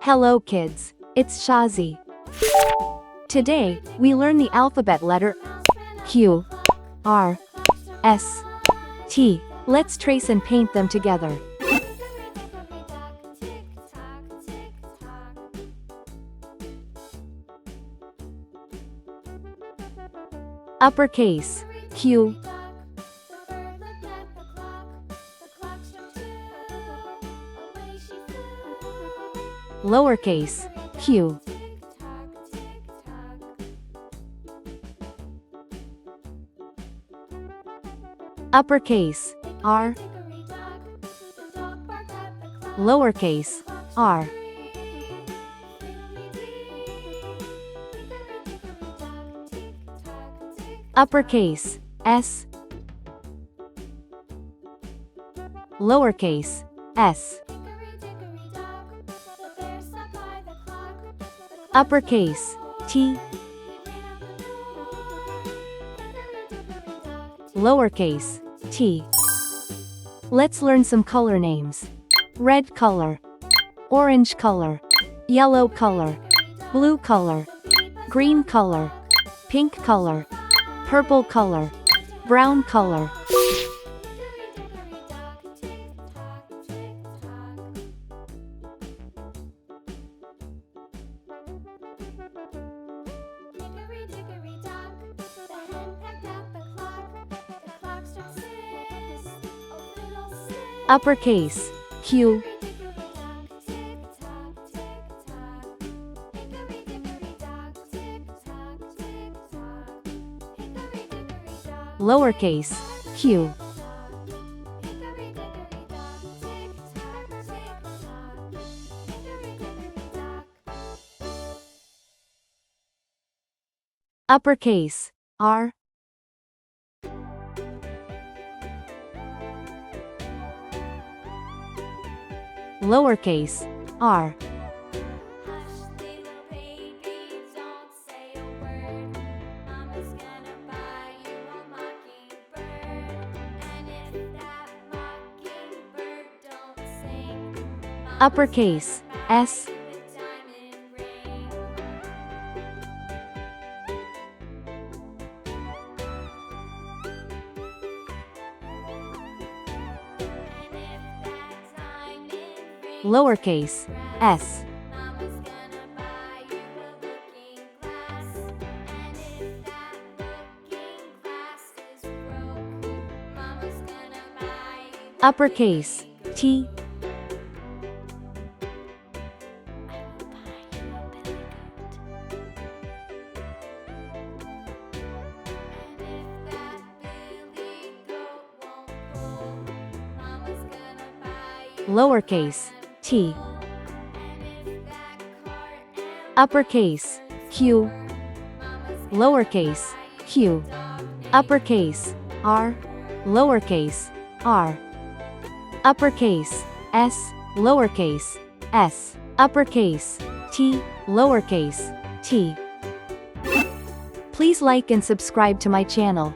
Hello kids, it's Shazi. Today, we learn the alphabet letter Q, R, S, T. Let's trace and paint them together. Uppercase, Q. Lowercase, q. Uppercase, r. Lowercase, r. Uppercase, s. Lowercase, s. Uppercase, T. Lowercase, t. Let's learn some color names. Red color, orange color, yellow color, blue color, green color, pink color, purple color, brown color. Uppercase, Q. Lowercase, q. Uppercase, R. Lowercase, r. Uppercase, S. Lowercase, s. Uppercase, T. Lowercase, t. Uppercase, q. Lowercase, q. Uppercase, r. Lowercase, r. Uppercase, s. Lowercase, s. Uppercase, t. Lowercase, t. Please like and subscribe to my channel.